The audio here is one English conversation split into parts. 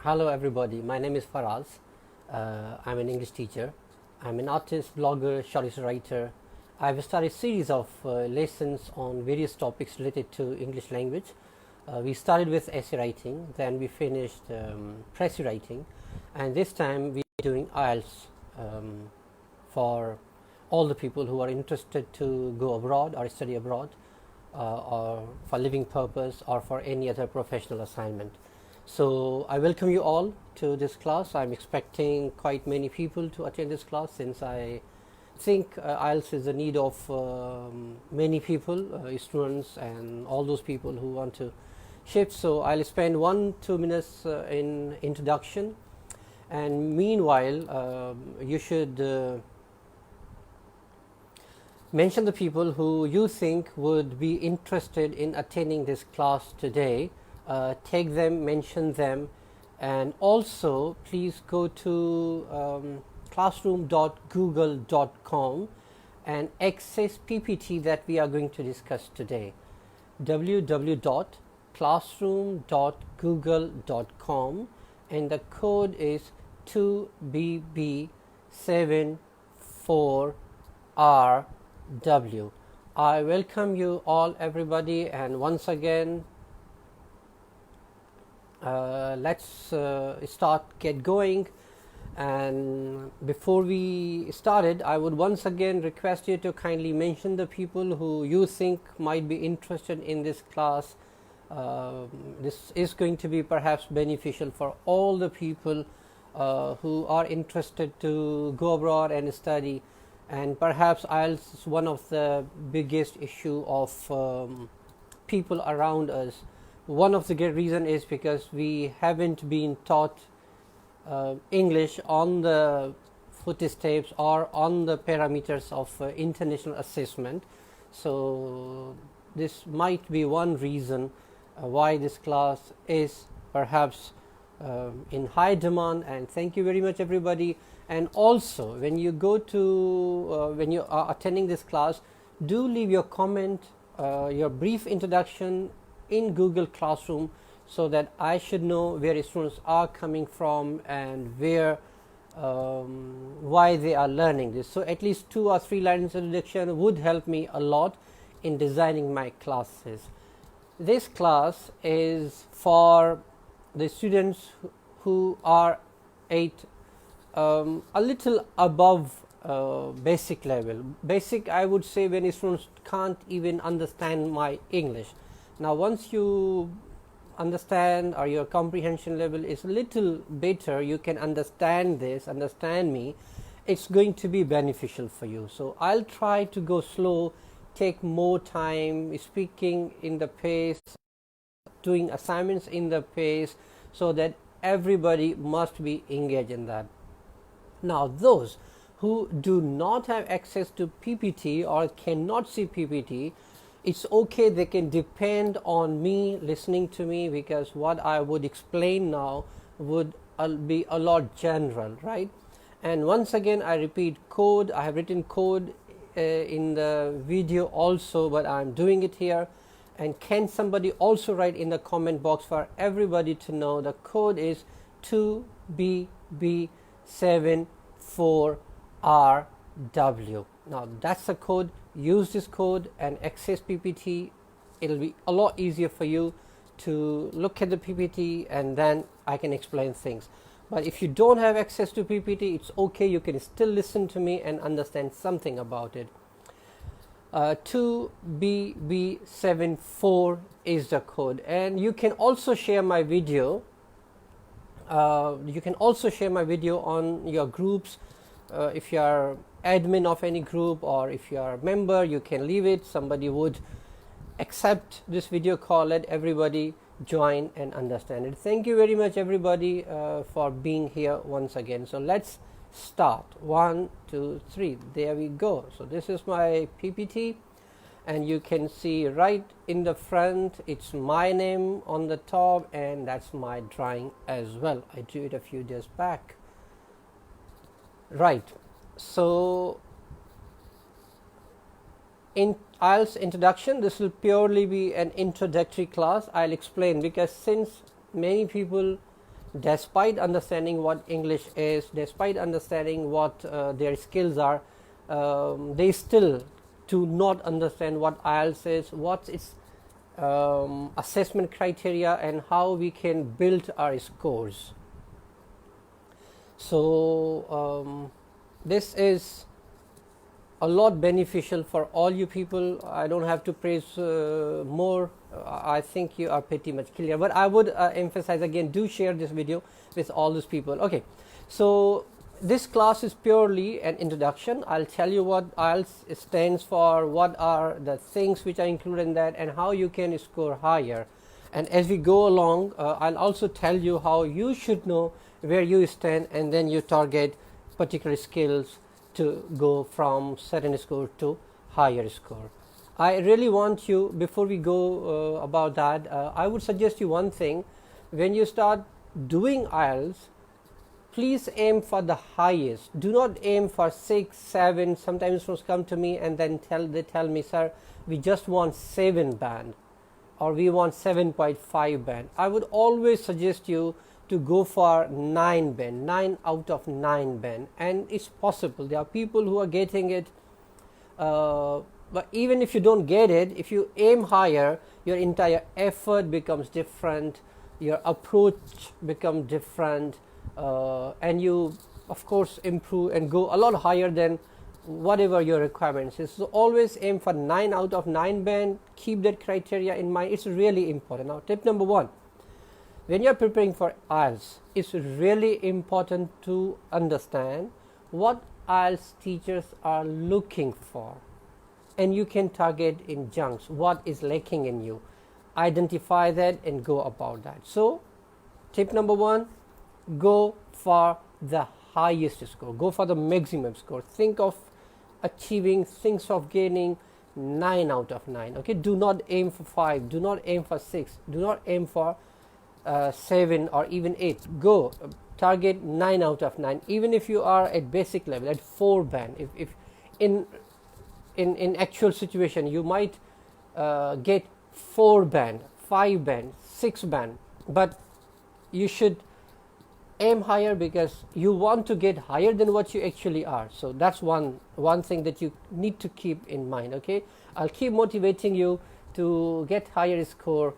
Hello everybody, my name is Faraz. I'm an English teacher. I'm an artist, blogger, short story writer. I've started a series of lessons on various topics related to English language. We started with essay writing, then we finished press writing, and this time we're doing IELTS for all the people who are interested to go abroad or study abroad, or for living purpose or for any other professional assignment. So I welcome you all to this class. I'm expecting quite many people to attend this class, since I think IELTS is the need of many people, students and all those people who want to shift. So I'll spend 1-2 minutes in introduction, and meanwhile you should mention the people who you think would be interested in attending this class today. Take them, mention them, and also please go to classroom.google.com and access PPT that we are going to discuss today. www.classroom.google.com, and the code is 2BB74RW. I welcome you all, everybody, and once again let's get going. And before we started, I would once again request you to kindly mention the people who you think might be interested in this class. This is going to be perhaps beneficial for all the people who are interested to go abroad and study, and perhaps IELTS is one of the biggest issue of people around us. One of the great reasons is because we haven't been taught English on the footsteps or on the parameters of international assessment. So this might be one reason why this class is perhaps in high demand. And thank you very much, everybody. And also, when you go to when you are attending this class, do leave your comment, your brief introduction in Google Classroom, so that I should know where students are coming from and where why they are learning this. So at least 2 or 3 lines of introduction would help me a lot in designing my classes. This class is for the students who are at a little above basic level. Basic, I would say, when students can't even understand my English. Now once you understand, or your comprehension level is a little better, you can understand me, it's going to be beneficial for you. So I'll try to go slow, take more time, speaking in the pace, doing assignments in the pace, so that everybody must be engaged in that. Now those who do not have access to PPT or cannot see PPT, it's okay, they can depend on me, listening to me, because what I would explain now would be a lot general, right? And once again, I repeat, code, I have written code in the video also, but I'm doing it here. And can somebody also write in the comment box for everybody to know? The code is 2BB74RW. Now that's the code. Use this code and access PPT. It'll be a lot easier for you to look at the PPT, and then I can explain things. But if you don't have access to PPT, it's okay, you can still listen to me and understand something about it. 2BB74 is the code, and you can also share my video. You can also share my video on your groups. If you are admin of any group, or if you are a member, you can leave it. Somebody would accept this video call. Let everybody join and understand it. Thank you very much, everybody, for being here once again. So let's start. 1, 2, 3. There we go. So this is my PPT, and you can see right in the front it's my name on the top, and that's my drawing as well. I drew it a few days back. Right. So in IELTS introduction, this will purely be an introductory class. I'll explain, because since many people despite understanding what English is, despite understanding what their skills are, they still do not understand what IELTS is, what its assessment criteria, and how we can build our scores. So this is a lot beneficial for all you people. I don't have to praise more. I think you are pretty much clear, but I would emphasize again, do share this video with all those people. Okay, so this class is purely an introduction. I'll tell you what IELTS stands for, what are the things which are included in that, and how you can score higher. And as we go along, I'll also tell you how you should know where you stand, and then you target particular skills to go from certain score to higher score. I really want you, before we go about that, I would suggest you one thing. When you start doing IELTS, please aim for the highest. Do not aim for 6, 7. Sometimes folks come to me and then they tell me, sir, we just want 7 band, or we want 7.5 band. I would always suggest you to go for 9 band, 9 out of 9 band, and it's possible. There are people who are getting it, but even if you don't get it, if you aim higher, your entire effort becomes different, your approach becomes different, and you of course improve and go a lot higher than whatever your requirements is. So always aim for 9 out of 9 band. Keep that criteria in mind. It's really important. Now, tip number 1, when you're preparing for IELTS, it's really important to understand what IELTS teachers are looking for, and you can target in chunks what is lacking in you. Identify that and go about that. So tip number 1, go for the highest score, go for the maximum score. Think of achieving, think of gaining 9 out of 9. Okay, do not aim for 5, do not aim for 6, do not aim for 7 or even 8. Go target 9 out of 9. Even if you are at basic level, at 4 band, if in actual situation you might get 4 band, 5 band, 6 band, but you should aim higher because you want to get higher than what you actually are. So that's one thing that you need to keep in mind. Okay, I'll keep motivating you to get higher score,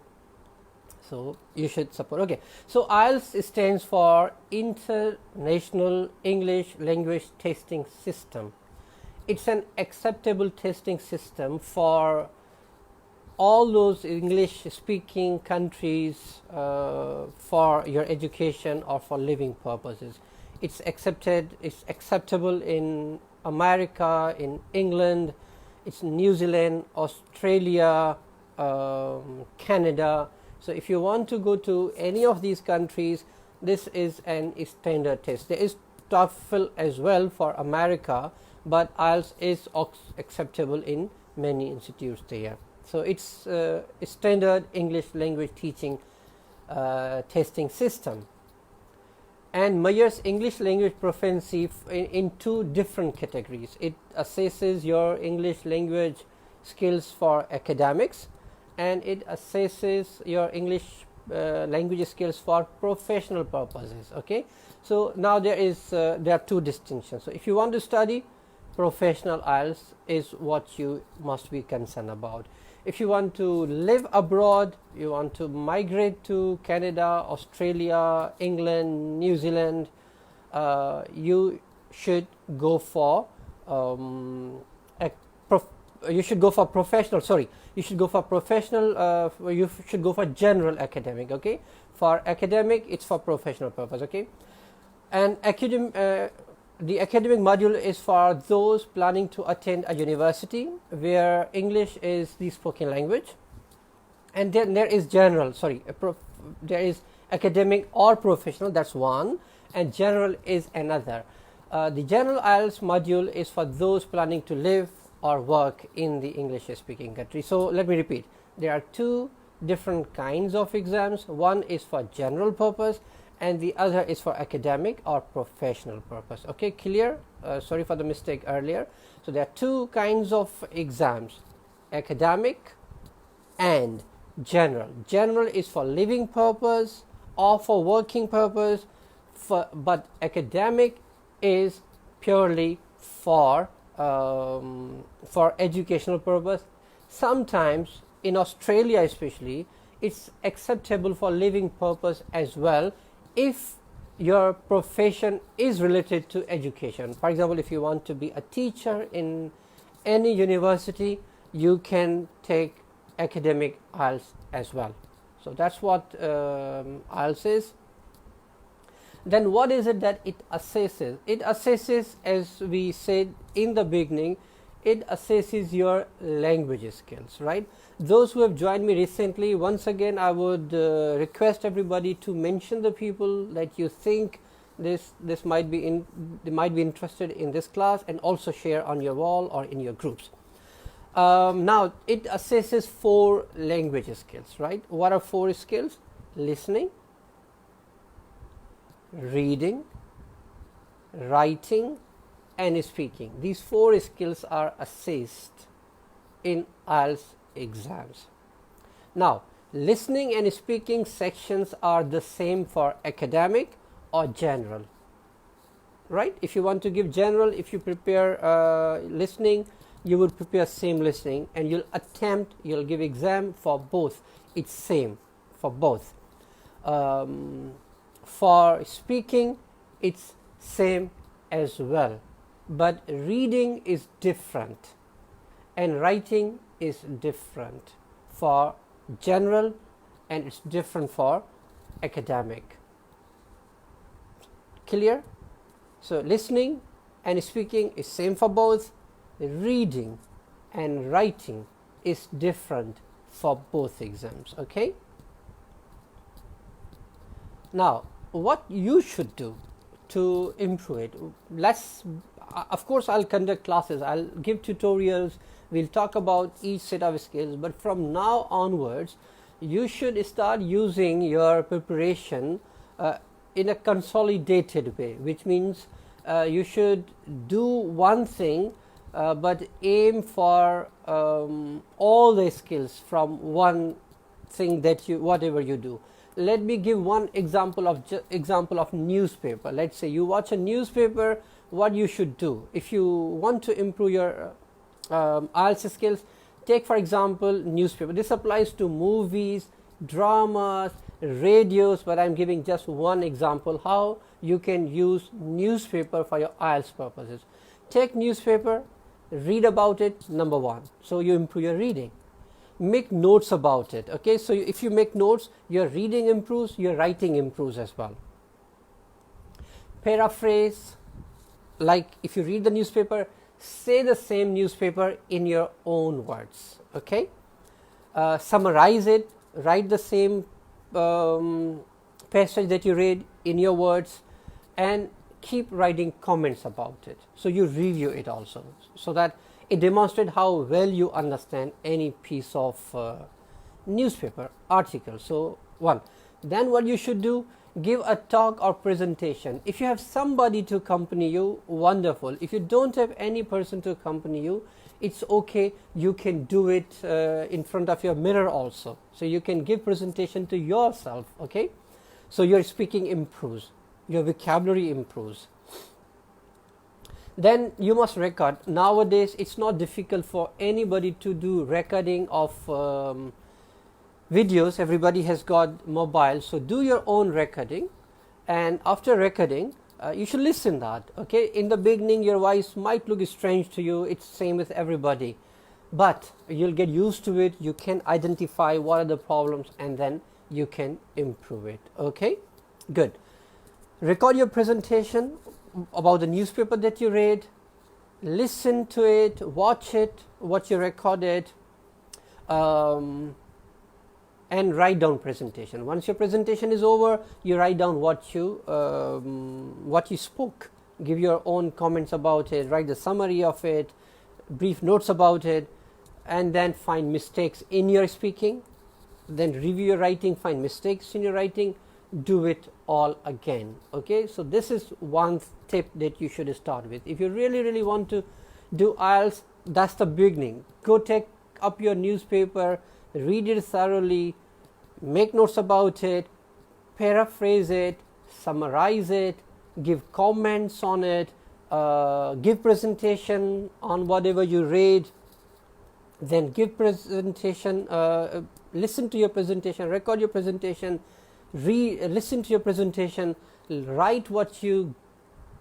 so you should support. Okay, so IELTS stands for International English Language Testing System. It's an acceptable testing system for all those English speaking countries for your education or for living purposes. It's acceptable in America, in England, it's New Zealand, Australia, Canada. So if you want to go to any of these countries, this is an standard test. There is TOEFL as well for America, but IELTS is acceptable in many institutes there. So it's a standard English language teaching testing system, and measures English language proficiency in 2 different categories. It assesses your English language skills for academics, and it assesses your English language skills for professional purposes. Okay, so now there are 2 distinctions. So if you want to study, professional IELTS is what you must be concerned about. If you want to live abroad, you want to migrate to Canada, Australia, England, New Zealand, you should go for you should go for professional. You should go for professional. You should go for general academic. Okay, for academic, it's for professional purpose. Okay, and the academic module is for those planning to attend a university where English is the spoken language, and then there is general. There is academic or professional. That's one, and general is another. The general IELTS module is for those planning to live or work in the English speaking country. So let me repeat, there are 2 different kinds of exams. One is for general purpose and the other is for academic or professional purpose. Okay, clear? Sorry for the mistake earlier. So there are 2 kinds of exams, academic and general. General is for living purpose or for working purpose, but academic is purely for educational purpose. Sometimes in Australia especially, it's acceptable for living purpose as well if your profession is related to education. For example, if you want to be a teacher in any university, you can take academic IELTS as well. So that's what IELTS is. Then what is it that it assesses? It assesses, as we said in the beginning, it assesses your language skills, right? Those who have joined me recently, once again I would request everybody to mention the people that you think this might be they might be interested in this class, and also share on your wall or in your groups. Now it assesses 4 language skills, right? What are 4 skills? Listening, reading, writing, and speaking. These 4 skills are assessed in IELTS exams. Now, listening and speaking sections are the same for academic or general, right? If you want to give general, if you prepare listening, you would prepare same listening, and you'll give exam for both. It's same for both. For speaking, it's same as well, but reading is different and writing is different for general, and it's different for academic. Clear? So listening and speaking is same for both. Reading and writing is different for both exams. Okay? Now, what you should do to improve it, of course I'll conduct classes, I'll give tutorials, we'll talk about each set of skills, but from now onwards you should start using your preparation in a consolidated way, which means you should do one thing but aim for all the skills from one thing that whatever you do. Let me give one example of newspaper. Let's say you watch a newspaper. What you should do if you want to improve your IELTS skills? Take for example newspaper. This applies to movies, dramas, radios, but I'm giving just one example how you can use newspaper for your IELTS purposes. Take newspaper, read about it, number 1. So you improve your reading. Make notes about it. Okay, so if you make notes, your reading improves, your writing improves as well. Paraphrase, like if you read the newspaper, say the same newspaper in your own words. Okay, summarize it, write the same passage that you read in your words, and keep writing comments about it. So you review it also, so that it demonstrates how well you understand any piece of newspaper article. So 1. Then what you should do, give a talk or presentation. If you have somebody to accompany you, wonderful. If you don't have any person to accompany you, it's okay, you can do it in front of your mirror also. So you can give presentation to yourself. Okay, so your speaking improves, your vocabulary improves. Then you must record. Nowadays it's not difficult for anybody to do recording of videos. Everybody has got mobile, so do your own recording, and after recording you should listen that. Okay, in the beginning your voice might look strange to you, it's same with everybody, but you'll get used to it. You can identify what are the problems, and then you can improve it. Okay, good. Record your presentation about the newspaper that you read, listen to it, watch it, what you recorded, and write down presentation. Once your presentation is over, you write down what you spoke, give your own comments about it, write the summary of it, brief notes about it, and then find mistakes in your speaking, then review your writing, find mistakes in your writing, do it all again. Okay, so this is one tip that you should start with. If you really want to do IELTS, that's the beginning. Go take up your newspaper, read it thoroughly, make notes about it, paraphrase it, summarize it, give comments on it, give presentation on whatever you read, then give presentation, listen to your presentation, record your presentation, listen to your presentation, write what you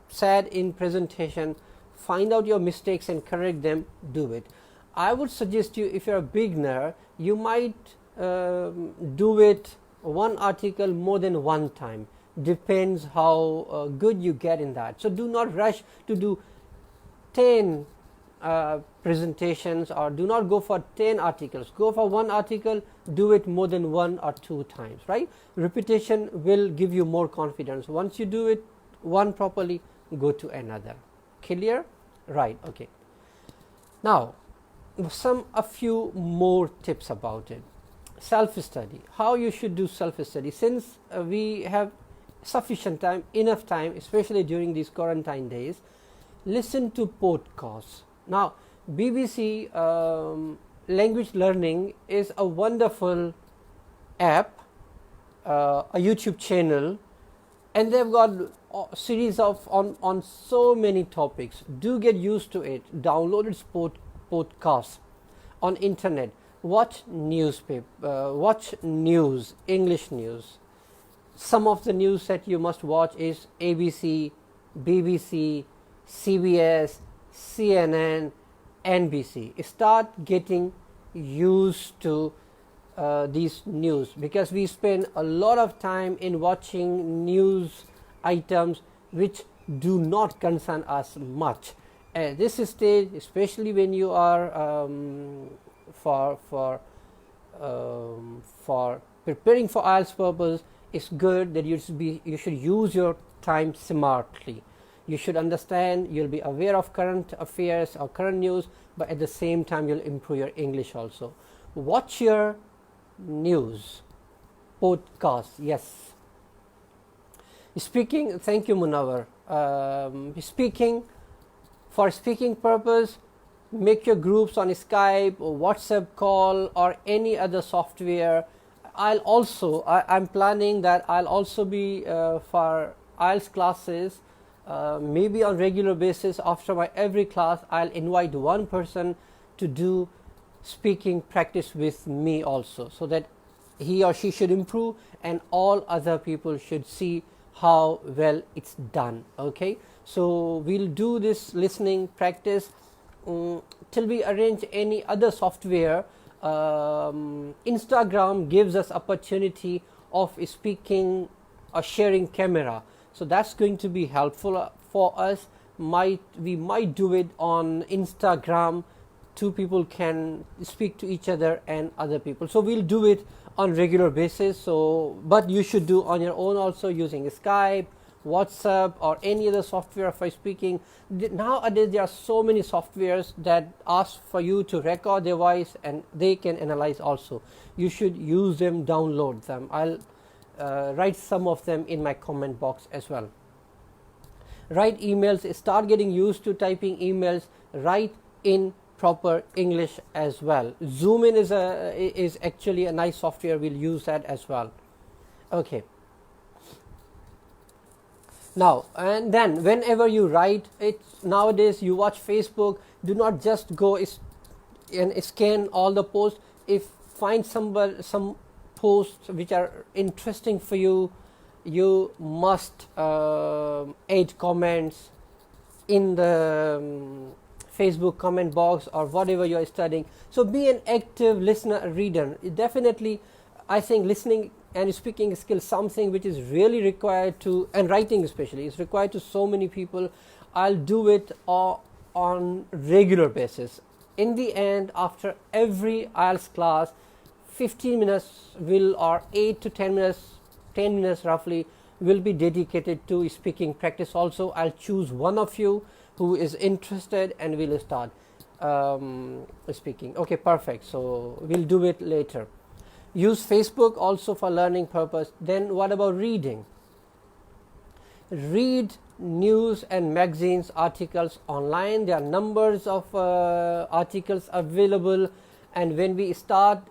said in presentation, find out your mistakes and correct them, do it. I would suggest you, if you're a beginner, you might do it one article more than one time. Depends how good you get in that. So do not rush to do 10 presentations, or do not go for 10 articles. Go for one article, do it more than 1 or 2 times, right? Repetition will give you more confidence. Once you do it one properly, go to another. Clear? Right, okay. Now, a few more tips about it. Self-study. How you should do self-study. Since we have sufficient time, enough time, especially during these quarantine days, listen to podcasts. Now, BBC Language Learning is a wonderful app, a YouTube channel, and they've got a series of on so many topics. Do get used to it. Download its podcasts on internet. Watch newspaper. Watch news, English news. Some of the news that you must watch is ABC, BBC, CBS, CNN, NBC. Start getting used to these news, because we spend a lot of time in watching news items which do not concern us much. At this stage, especially when you are for preparing for IELTS purpose, it's good that you should use your time smartly. You should understand, you'll be aware of current affairs or current news, but at the same time you'll improve your English also. Watch your news, podcast, yes. Speaking, thank you Munawar. For speaking purpose, make your groups on Skype or WhatsApp call or any other software. I'm planning that I'll also be for IELTS classes, maybe on regular basis. After my every class, I'll invite one person to do speaking practice with me also, so that he or she should improve and all other people should see how well it's done. Okay, so we'll do this listening practice till we arrange any other software. Instagram gives us opportunity of speaking or sharing camera, so that's going to be helpful for us. We might do it on Instagram. 2 people can speak to each other and other people, so we'll do it on regular basis. So, but you should do on your own also, using Skype, WhatsApp or any other software for speaking. Nowadays there are so many softwares that ask for you to record their voice and they can analyze also. You should use them, download them. I'll write some of them in my comment box as well. Write emails, start getting used to typing emails, write in proper English as well. Zoom in is actually a nice software, we'll use that as well. Okay. Now, and then whenever you write it, nowadays you watch Facebook, do not just go and scan all the posts. If find some posts which are interesting for you, you must add comments in the Facebook comment box or whatever you are studying. So be an active listener, reader. Definitely, I think listening and speaking skill something which is really required to, and writing especially, is required to so many people. I'll do it on regular basis. In the end, after every IELTS class, 15 minutes or 8 to 10 minutes roughly will be dedicated to speaking practice also. I'll choose one of you who is interested and we'll start speaking. Okay, perfect. So we'll do it later. Use Facebook also for learning purpose. Then what about reading? Read news and magazines articles online. There are numbers of articles available, and when we start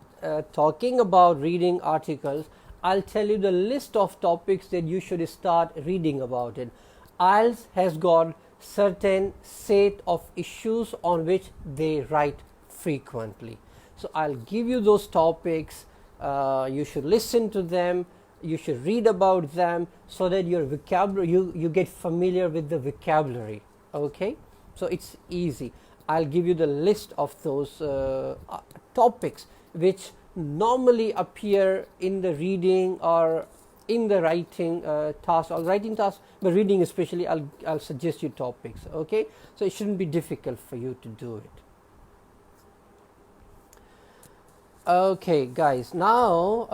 talking about reading articles, I'll tell you the list of topics that you should start reading about it. IELTS has got certain set of issues on which they write frequently. So I'll give you those topics. You should listen to them. You should read about them so that your vocabulary, you get familiar with the vocabulary. Okay, so it's easy. I'll give you the list of those topics which normally appear in the reading or in the writing task or writing task, but reading especially, I'll suggest you topics. Okay, so it shouldn't be difficult for you to do it. Okay, guys, now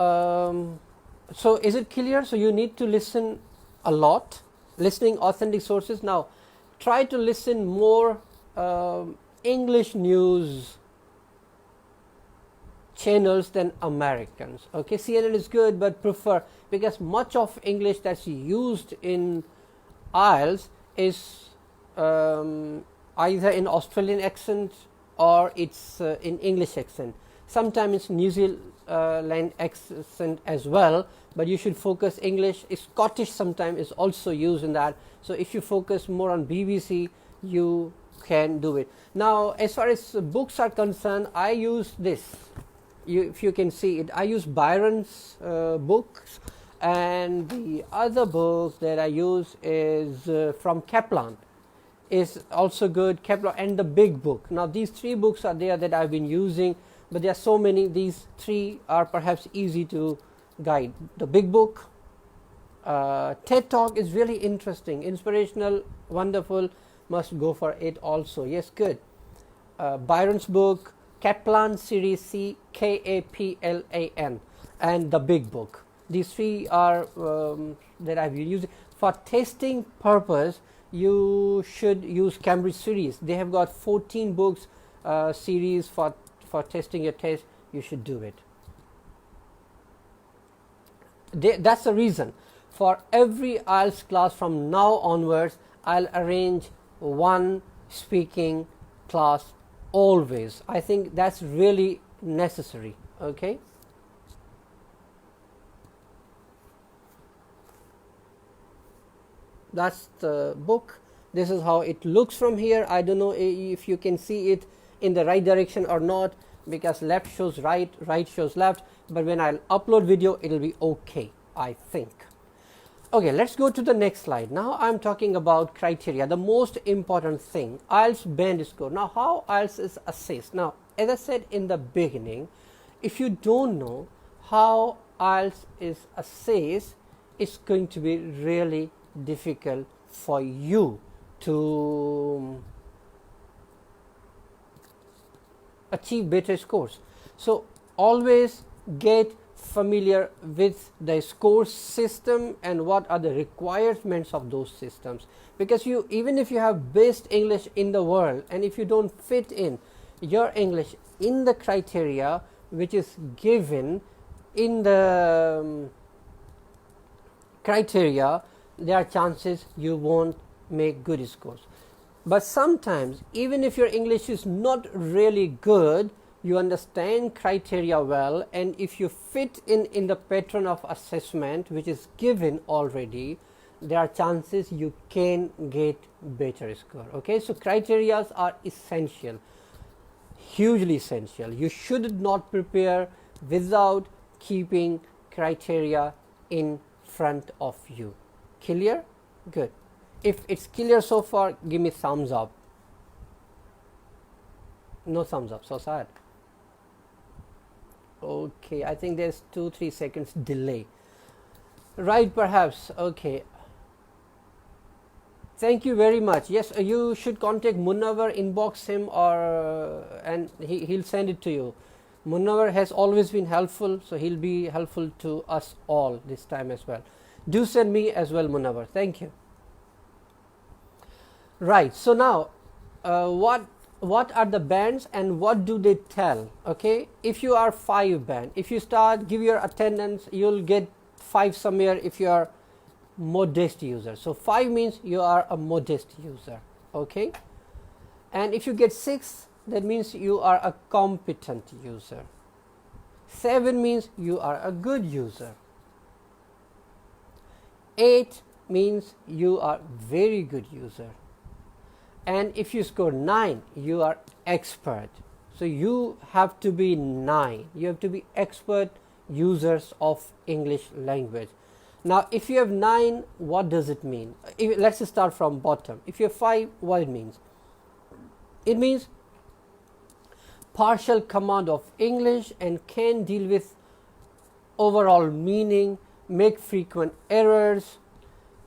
so is it clear? So you need to listen a lot, listening authentic sources. Now try to listen more English news channels than Americans. Okay, CNN is good, but prefer, because much of English that's used in IELTS is either in Australian accent or it's in English accent. Sometimes it's New Zealand accent as well, but you should focus English. Scottish sometimes is also used in that. So if you focus more on BBC, you can do it. Now, as far as books are concerned, I use this. If you can see it, I use Byron's books, and the other book that I use is from Kaplan. Is also good, Kaplan, and the big book. Now these three books are there that I've been using, but there are so many. These three are perhaps easy to guide. The big book, TED Talk is really interesting, inspirational, wonderful, must go for it also. Yes, good. Byron's book, Kaplan series, Kaplan, and the big book. These three are that I've been using. For testing purpose, you should use Cambridge series. They have got 14 books series for testing your test. You should do it. That's the reason. For every IELTS class from now onwards, I'll arrange one speaking class always. I think that's really necessary. Okay. That's the book. This is how it looks from here. I don't know if you can see it in the right direction or not, because left shows right, right shows left, but when I'll upload video, it'll be okay, I think. Okay, let's go to the next slide. Now I'm talking about criteria, the most important thing, IELTS band score. Now how IELTS is assessed? Now, as I said in the beginning, if you don't know how IELTS is assessed, it's going to be really difficult for you to achieve better scores. So always get familiar with the score system and what are the requirements of those systems, because you, even if you have best English in the world, and if you don't fit in your English in the criteria which is given in the criteria, there are chances you won't make good scores. But sometimes, even if your English is not really good, you understand criteria well, and if you fit in the pattern of assessment which is given already, there are chances you can get better score. Okay, so criteria are essential, hugely essential. You should not prepare without keeping criteria in front of you. Clear? Good. If it's clear so far, give me thumbs up. No thumbs up, so sad. Okay, I think there's 2-3 seconds delay. Right, perhaps. Okay. Thank you very much. Yes, you should contact Munawar, inbox him, or and he'll send it to you. Munawar has always been helpful, so he'll be helpful to us all this time as well. Do send me as well, Munawar. Thank you. Right. So now, what are the bands and what do they tell? Okay. If you are 5 band, if you start, give your attendance, you'll get 5 somewhere if you are modest user. So 5 means you are a modest user. Okay. And if you get 6, that means you are a competent user. 7 means you are a good user. 8 means you are very good user, and if you score 9 you are expert. So you have to be 9, you have to be expert users of English language. Now if you have 9, what does it mean? Let's start from bottom. If you have 5, what it means? It means partial command of English and can deal with overall meaning, make frequent errors,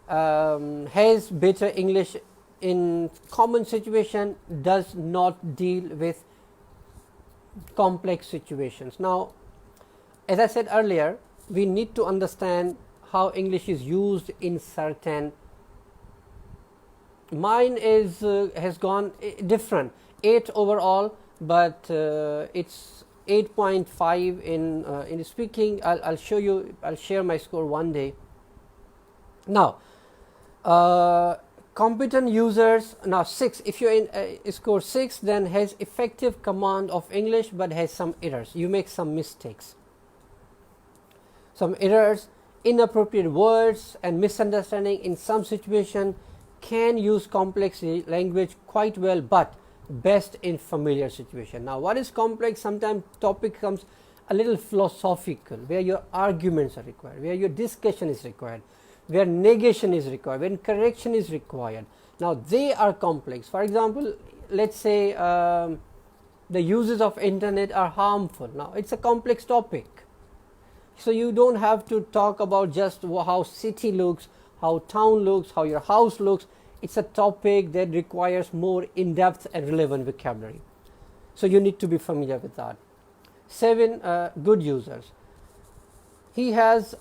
has better English in common situation, does not deal with complex situations. Now, as I said earlier, we need to understand how English is used in certain. Mine is has gone different, 8 overall, but it's 8.5 in speaking. I'll show you. I'll share my score one day. Now, competent users. Now 6. If you're in score 6, then has effective command of English, but has some errors. You make some mistakes, some errors, inappropriate words, and misunderstanding in some situation. Can use complex language quite well, but best in familiar situation. Now, what is complex? Sometimes topic becomes a little philosophical, where your arguments are required, where your discussion is required, where negation is required, when correction is required. Now they are complex. For example, let's say the uses of internet are harmful. Now it's a complex topic, so you don't have to talk about just how city looks, how town looks, how your house looks. It's a topic that requires more in-depth and relevant vocabulary, so you need to be familiar with that. 7, good users. He has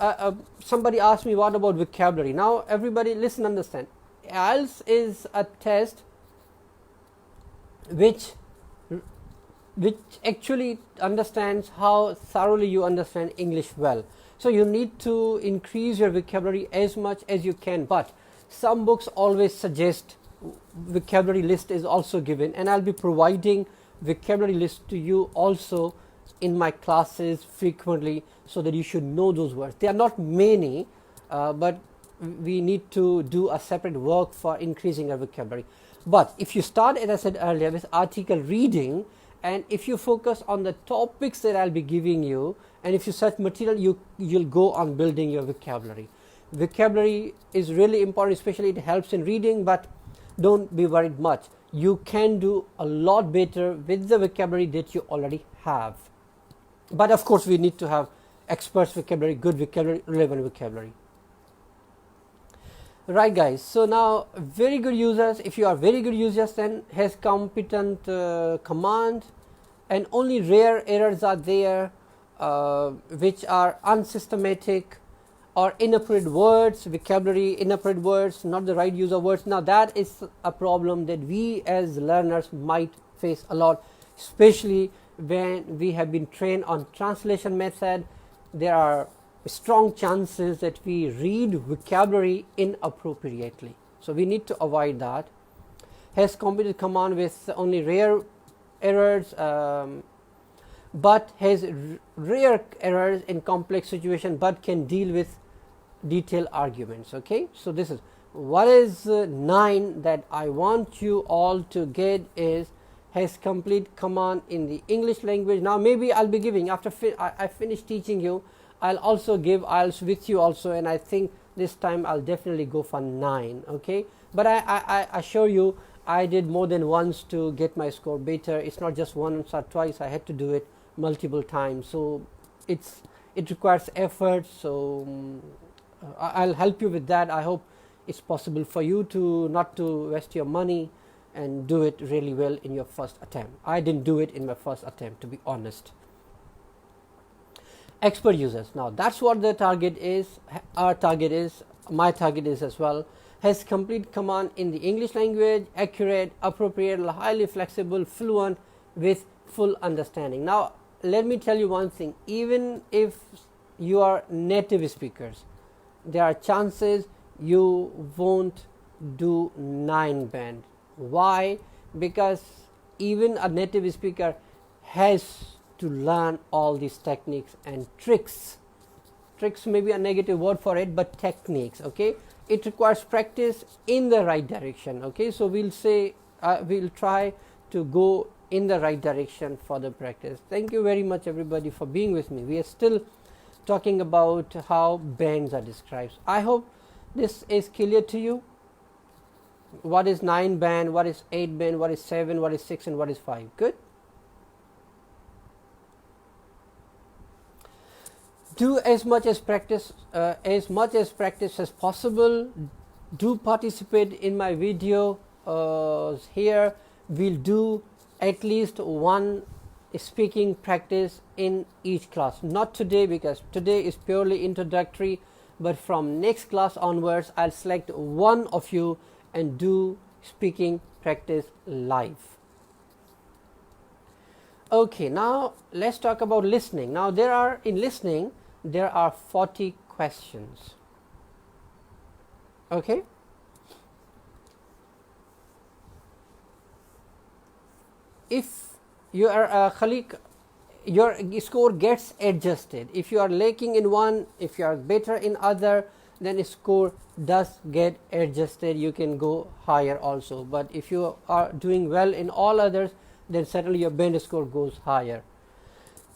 somebody asked me, what about vocabulary? Now everybody listen, understand. IELTS is a test which actually understands how thoroughly you understand English well. So you need to increase your vocabulary as much as you can, but some books always suggest vocabulary list is also given, and I'll be providing vocabulary list to you also in my classes frequently, so that you should know those words. They are not many, but we need to do a separate work for increasing our vocabulary. But if you start, as I said earlier, with article reading, and if you focus on the topics that I'll be giving you, and if you search material, you'll go on building your vocabulary. Vocabulary is really important, especially it helps in reading, but don't be worried much. You can do a lot better with the vocabulary that you already have. But of course we need to have experts vocabulary, good vocabulary, relevant vocabulary. Right guys, so now very good users, if you are very good users, then has competent command, and only rare errors are there which are unsystematic or inappropriate words, vocabulary, inappropriate words, not the right use of words. Now that is a problem that we as learners might face a lot, especially when we have been trained on translation method. There are strong chances that we read vocabulary inappropriately, so we need to avoid that. Has competent command with only rare errors, but has rare errors in complex situation, but can deal with detailed arguments. Okay, so this is what is 9 that I want you all to get is has complete command in the English language. Now maybe I'll be giving, after I finish teaching you, I'll also give IELTS with you also, and I think this time I'll definitely go for 9. Okay, but I assure you I did more than once to get my score better. It's not just once or twice, I had to do it multiple times, so it requires effort. So I'll help you with that. I hope it's possible for you to not to waste your money and do it really well in your first attempt. I didn't do it in my first attempt, to be honest. Expert users, now that's what the target is. Our target is, my target is as well. Has complete command in the English language, accurate, appropriate, highly flexible, fluent, with full understanding. Now let me tell you one thing, even if you are native speakers, there are chances you won't do 9 band. Why? Because even a native speaker has to learn all these techniques and tricks tricks may be a negative word for it, but techniques. Okay, it requires practice in the right direction. Okay, so we'll say we'll try to go in the right direction for the practice. Thank you very much everybody for being with me. We are still talking about how bands are described. I hope this is clear to you. What is 9 band, what is 8 band, what is 7, what is 6, and what is 5. Good. Do as much as practice as possible. Do participate in my video. Here we'll do at least one speaking practice in each class. Not today, because today is purely introductory, but from next class onwards I'll select one of you and do speaking practice live. Okay, now let's talk about listening. Now in listening there are 40 questions. Okay, if you are Khalik, your score gets adjusted. If you are lacking in one, if you are better in other, then score does get adjusted. You can go higher also, but if you are doing well in all others, then certainly your band score goes higher.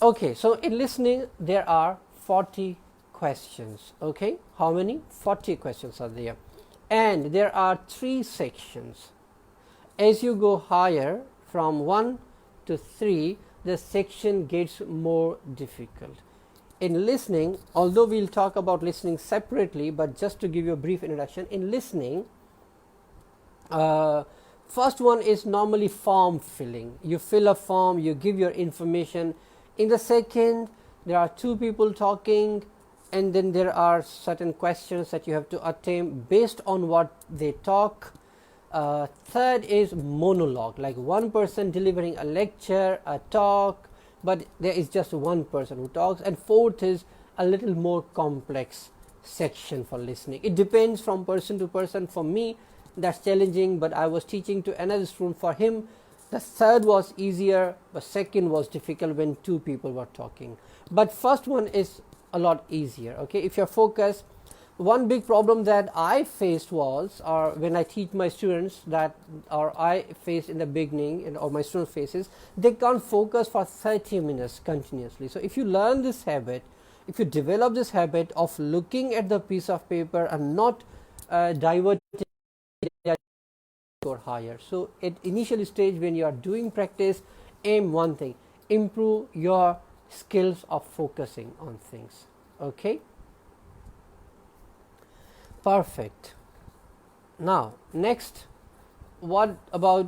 Okay, so in listening there are 40 questions. Okay, how many? 40 questions are there, and there are 3 sections. As you go higher from 1 to 3, the section gets more difficult. In listening, although we'll talk about listening separately, but just to give you a brief introduction, in listening, first one is normally form filling. You fill a form, you give your information. In the second, there are 2 people talking, and then there are certain questions that you have to attempt based on what they talk. Third is monologue, like one person delivering a lecture, a talk, but there is just one person who talks. And fourth is a little more complex section for listening. It depends from person to person. For me, that's challenging, but I was teaching to another student. For him, the third was easier, but second was difficult when 2 people were talking. But first one is a lot easier. Okay, if you're focused. One big problem that I faced was, or when I teach my students that, or I faced in the beginning, or my students faces, they can't focus for 30 minutes continuously. So if you learn this habit, if you develop this habit of looking at the piece of paper and not diverting or higher. So at initial stage when you are doing practice, aim one thing: improve your skills of focusing on things. Okay. Perfect. Now next, what about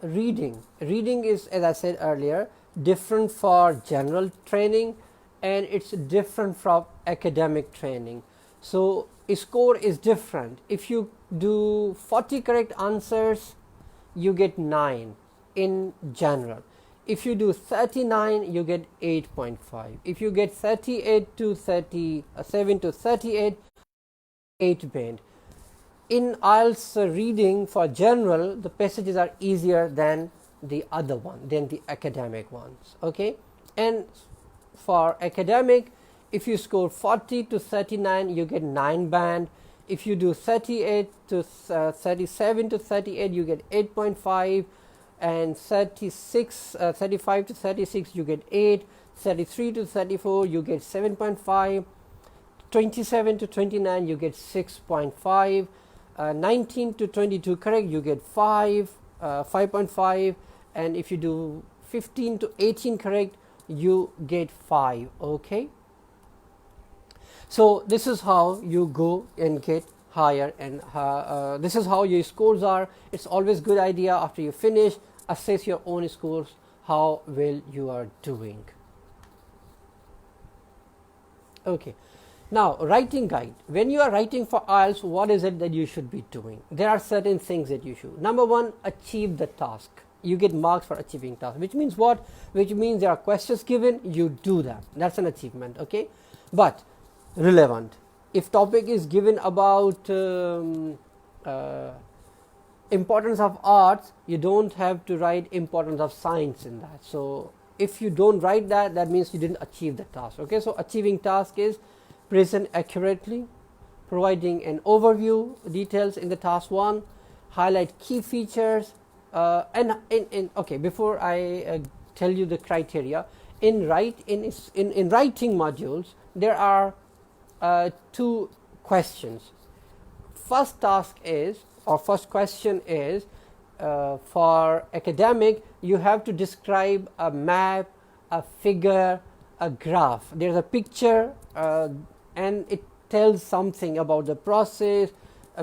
reading? Reading is, as I said earlier, different for general training, and it's different from academic training. So score is different. If you do 40 correct answers, you get 9 in general. If you do 39, you get 8.5. If you get 38 to 37 to 38, 8 band. In IELTS reading for general, the passages are easier than the other one, than the academic ones. Okay, and for academic, if you score 40 to 39, you get 9 band. If you do 38 to 37 to 38, you get 8.5, and 35 to 36, you get 8. 33 to 34, you get 7.5. 27 to 29, you get 6.5. 19 to 22 correct, you get 5.5, and if you do 15 to 18 correct, you get 5. Okay, so this is how you go and get higher, and this is how your scores are. It's always good idea after you finish, assess your own scores, how well you are doing. Okay. Now, writing guide. When you are writing for IELTS, what is it that you should be doing? There are certain things that you should. Number 1, achieve the task. You get marks for achieving task, which means what? Which means there are questions given, you do them. That's an achievement, okay? But relevant. If topic is given about importance of arts, you don't have to write importance of science in that. So if you don't write that, that means you didn't achieve the task. Okay, so achieving task is present accurately, providing an overview details in the task 1, highlight key features, okay, before I tell you the criteria, in writing modules there are 2 questions. First task is, or first question is, for academic, you have to describe a map, a figure, a graph. There's a picture and it tells something about the process,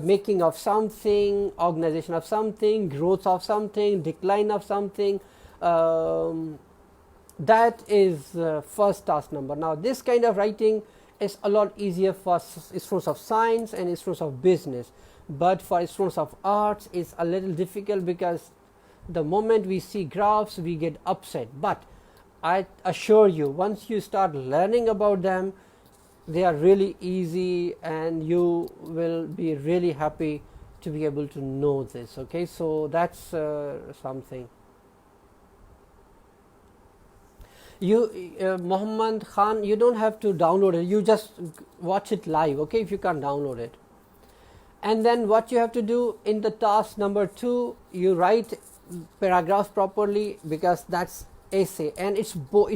making of something, organization of something, growth of something, decline of something. That is first task number. Now this kind of writing is a lot easier for students of science and students of business, but for students of arts it's a little difficult, because the moment we see graphs we get upset. But I assure you, once you start learning about them, they are really easy and you will be really happy to be able to know this. Okay, so that's something. Muhammad Khan, you don't have to download it, you just watch it live, okay, if you can't download it. And then what you have to do in the task number 2, you write paragraphs properly, because that's essay, and it's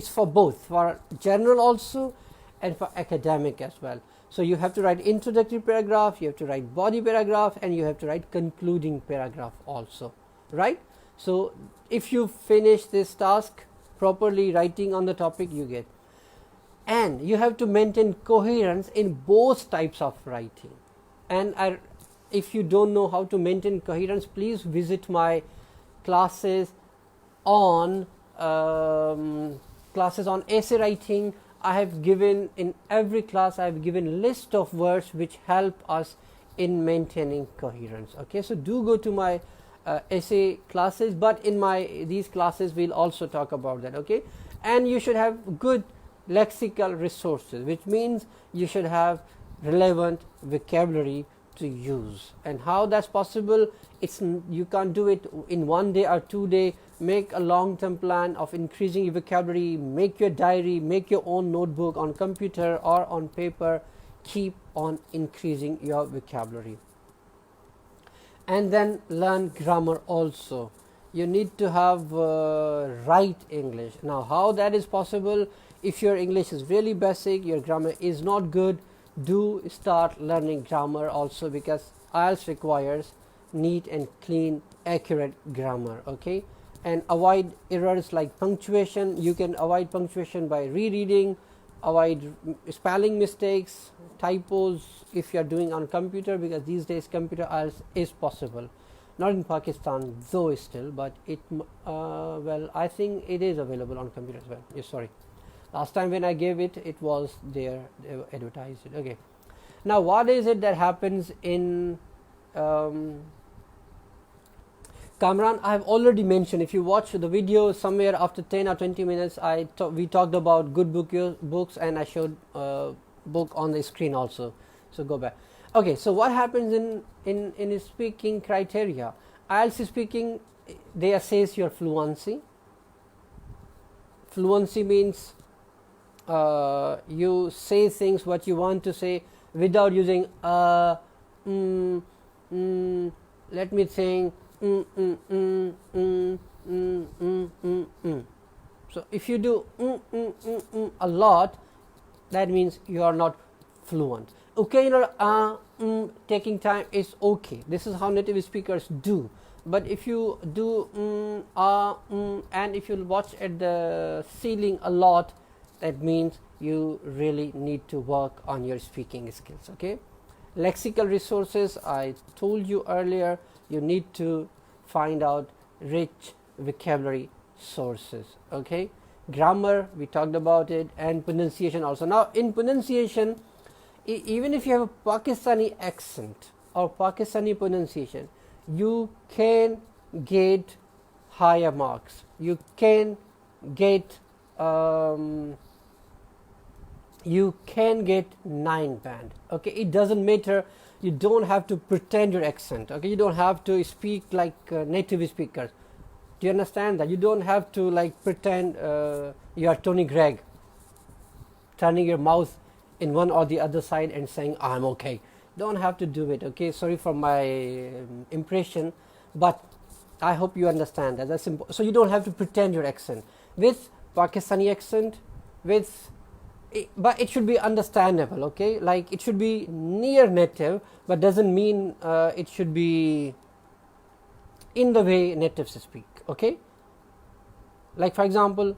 for both, for general also and for academic as well. So you have to write introductory paragraph, you have to write body paragraph, and you have to write concluding paragraph also, right? So if you finish this task properly, writing on the topic, you get. And you have to maintain coherence in both types of writing. And if you don't know how to maintain coherence, please visit my classes on essay writing. I have given, in every class I have given list of words which help us in maintaining coherence. Okay, so do go to my essay classes, but in these classes we'll also talk about that. Okay, and you should have good lexical resources, which means you should have relevant vocabulary to use. And how that's possible, you can't do it in 1 day or 2 days. Make a long-term plan of increasing your vocabulary, make your diary, make your own notebook on computer or on paper, keep on increasing your vocabulary. And then learn grammar also. You need to have right English. Now how that is possible? If your English is really basic, your grammar is not good, do start learning grammar also, because IELTS requires neat and clean, accurate grammar. Okay, and avoid errors like punctuation. You can avoid punctuation by rereading, avoid spelling mistakes, typos if you are doing on computer, because these days computer IELTS is possible. Not in Pakistan though still, but it well, I think it is available on computer as well. Sorry, last time when I gave it, it was there, they advertised it. Okay, now what is it that happens in Kamran? I have already mentioned. If you watch the video somewhere after 10 or 20 minutes, we talked about good books, and I showed book on the screen also, so go back. Okay, so what happens in speaking criteria? IELTS speaking, they assess your fluency. Fluency means you say things what you want to say without using let me think, So if you do a lot, that means you are not fluent. Occasional taking time is okay. This is how native speakers do. But if you do and if you watch at the ceiling a lot, that means you really need to work on your speaking skills. Okay, lexical resources, I told you earlier, you need to find out rich vocabulary sources. Okay, grammar, we talked about it, and pronunciation also. Now in pronunciation, even if you have a Pakistani accent or Pakistani pronunciation, you can get higher marks. You can get 9 band. Okay, it doesn't matter. You don't have to pretend your accent. Okay, you don't have to speak like native speakers. Do you understand that? You don't have to like pretend you are Tony Gregg, turning your mouth in one or the other side and saying I'm okay. Don't have to do it. Okay, sorry for my impression, but I hope you understand that. That's important. So you don't have to pretend your accent with Pakistani accent, with but it should be understandable. Okay, like it should be near native, but doesn't mean it should be in the way natives speak. Okay, like for example,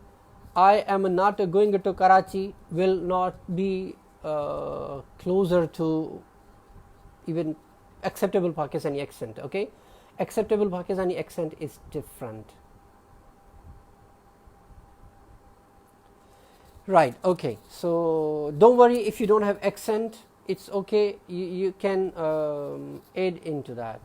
I am not going to Karachi will not be closer to even acceptable Pakistani accent. Okay, acceptable Pakistani accent is different. Right, okay, so don't worry if you don't have accent, it's okay, you can add into that.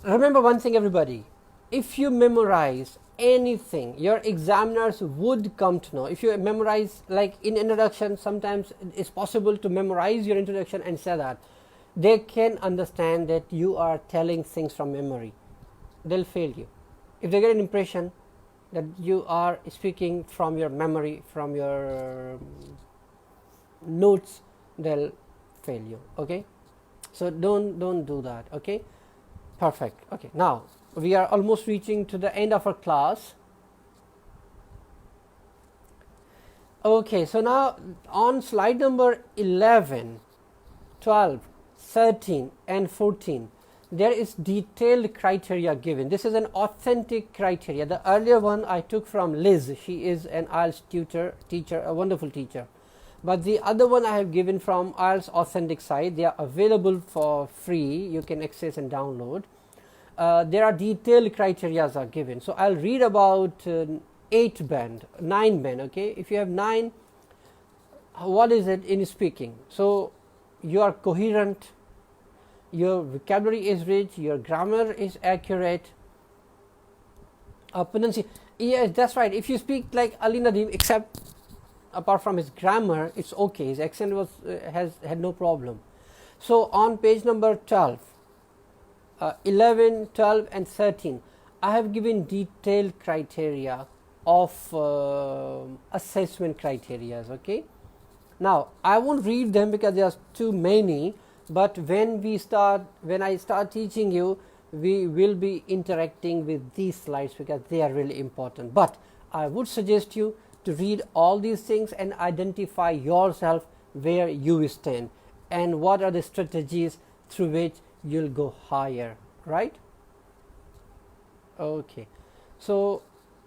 Remember one thing, everybody, if you memorize anything, your examiners would come to know. If you memorize, like in introduction, sometimes it's possible to memorize your introduction and say that. They can understand that you are telling things from memory. They'll fail you. If they get an impression that you are speaking from your memory, from your notes, they'll fail you. Okay, so don't do that. Okay, perfect. Okay, now we are almost reaching to the end of our class. Okay, so now on slide number 11, 12, 13 and 14, there is detailed criteria given. This is an authentic criteria. The earlier one I took from Liz. She is an IELTS teacher, a wonderful teacher. But the other one I have given from IELTS authentic site. They are available for free. You can access and download. There are detailed criteria are given. So I'll read about 8 band, 9 band. Okay, if you have 9, what is it in speaking? So you are coherent, your vocabulary is rich, your grammar is accurate, pronunciation. Yes, that's right. If you speak like Ali Nadeem, except apart from his grammar, it's okay. His accent was had no problem. So on page number 12, 11, 12 and 13, I have given detailed criteria of assessment criteria. Okay, now I won't read them because there are too many, but when I start teaching you, we will be interacting with these slides because they are really important. But I would suggest you to read all these things and identify yourself where you stand and what are the strategies through which you'll go higher, right? Okay, so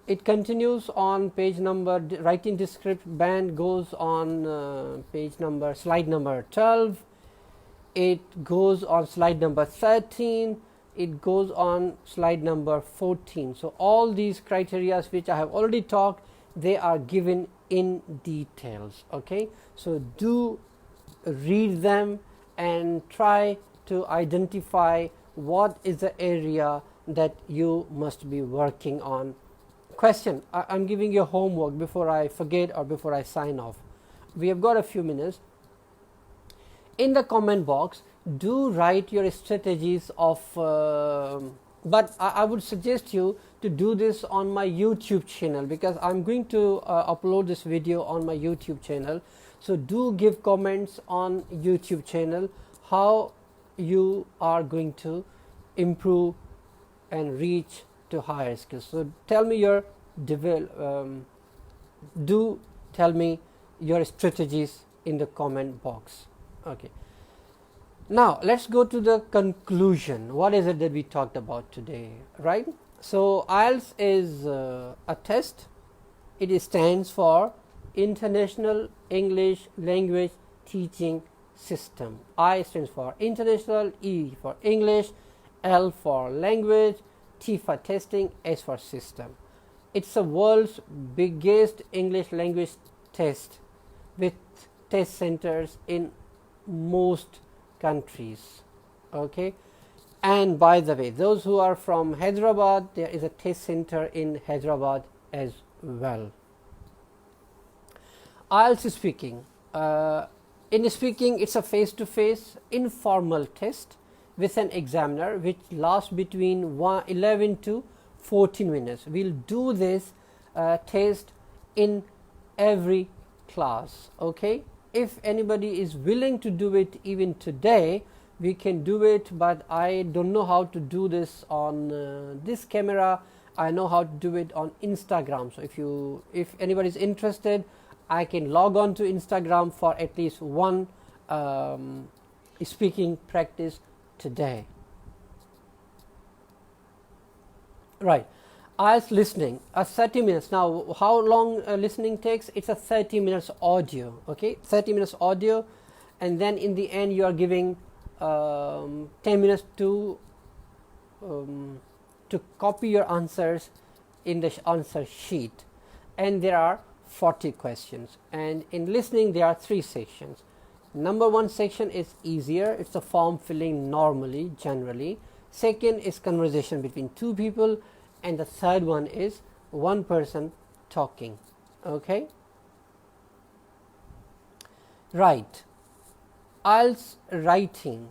it continues on page number, writing description band goes on slide number 12, it goes on slide number 13, it goes on slide number 14. So all these criteria which I have already talked, they are given in details. Okay, so do read them and try to identify what is the area that you must be working on. Question, I'm giving you homework before I forget or before I sign off. We have got a few minutes. In the comment box, do write your strategies of but I would suggest you to do this on my YouTube channel because I'm going to upload this video on my YouTube channel. So do give comments on YouTube channel how you are going to improve and reach to higher skills. So tell me your do tell me your strategies in the comment box. Okay, now let's go to the conclusion. What is it that we talked about today, right? So IELTS is a test. It stands for International English Language Teaching System. I stands for international, E for English, L for language, T for testing, S for system. It's the world's biggest English language test with test centers in most countries. Okay, and by the way, those who are from Hyderabad, there is a test center in Hyderabad as well. IELTS speaking. In speaking, it's a face-to-face informal test with an examiner which lasts between 11 to 14 minutes. We'll do this test in every class. Okay, if anybody is willing to do it even today, we can do it, but I don't know how to do this on this camera. I know how to do it on Instagram. So if anybody is interested, I can log on to Instagram for at least one speaking practice today. Right. IELTS listening, 30 minutes. Now, how long listening takes? It's a 30 minutes audio. Okay, 30 minutes audio, and then in the end, you are giving 10 minutes to copy your answers in the answer sheet, and there are 40 questions. And in listening, there are 3 sections. Number 1 section is easier. It's a form filling normally, generally. Second is conversation between 2 people, and the third one is 1 person talking. Okay, right. IELTS writing,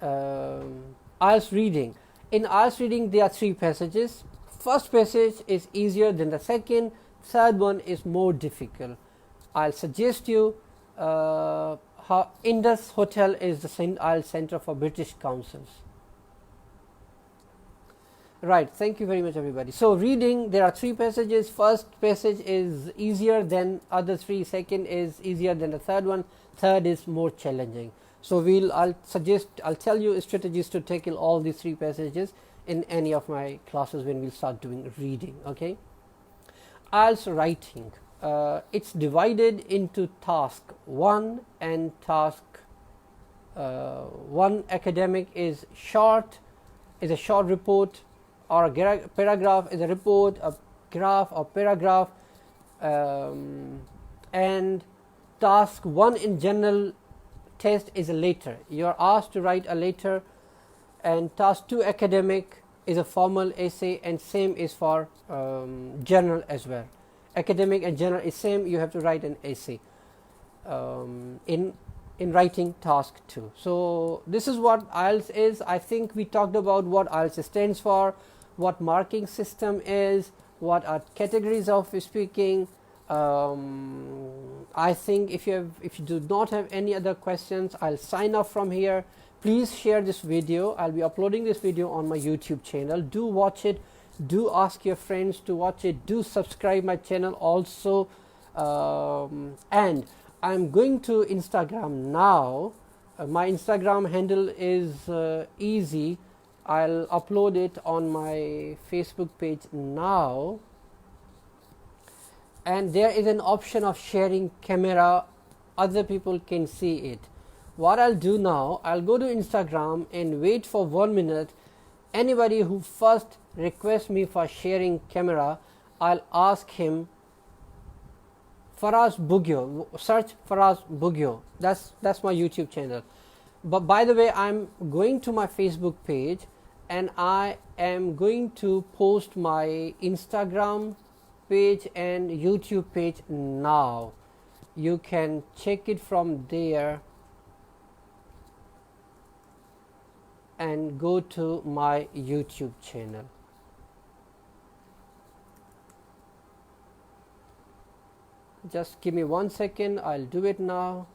IELTS reading. In IELTS reading, there are 3 passages. First passage is easier than the second. Third one is more difficult. I'll suggest you how Indus Hotel is the IELTS Center for British Councils. Right, thank you very much, everybody. So reading, there are 3 passages. First passage is easier than other 3. Second is easier than the third one. Third is more challenging. So I'll tell you strategies to tackle all these 3 passages in any of my classes when we'll start doing reading. Okay. IELTS writing, it's divided into task 1 and task 1. Academic is a short report, or a paragraph is a report, a graph or paragraph, and task 1 in general test is a letter. You are asked to write a letter, and task 2 academic is a formal essay, and same is for general as well. Academic and general is same. You have to write an essay in writing task 2. So this is what IELTS is. I think we talked about what IELTS stands for, what marking system is, what are categories of speaking. I think if you do not have any other questions, I'll sign off from here. Please share this video. I'll be uploading this video on my YouTube channel. Do watch it. Do ask your friends to watch it. Do subscribe my channel also. And I'm going to Instagram now. My Instagram handle is easy. I'll upload it on my Facebook page now. And there is an option of sharing camera. Other people can see it. What I'll do now, I'll go to Instagram and wait for 1 minute. Anybody who first requests me for sharing camera, I'll ask him Faraz Bugyo. Search Faraz Bugyo. That's my YouTube channel. But by the way, I'm going to my Facebook page, and I am going to post my Instagram page and YouTube page now. You can check it from there and go to my YouTube channel. Just give me 1 second. I'll do it now.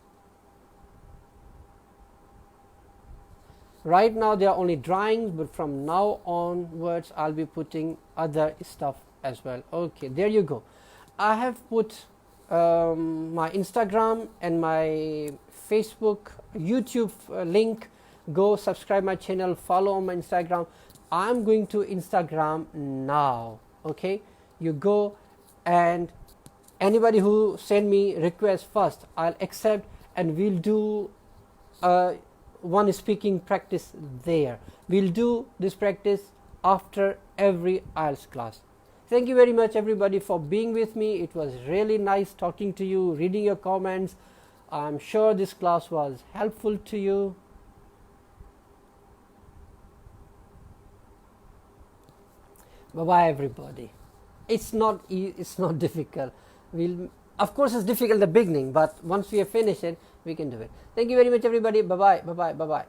Right now there are only drawings, but from now onwards I'll be putting other stuff as well. Okay, there you go. I have put my Instagram and my Facebook, YouTube link. Go subscribe my channel, follow on my Instagram. I'm going to Instagram now. Okay, you go, and anybody who send me request first, I'll accept, and we'll do one speaking practice there. We'll do this practice after every IELTS class. Thank you very much, everybody, for being with me. It was really nice talking to you, reading your comments. I'm sure this class was helpful to you. Bye bye, everybody. It's not difficult. Of course it's difficult at the beginning, but once we have finished it, we can do it. Thank you very much, everybody. Bye bye. Bye bye. Bye bye.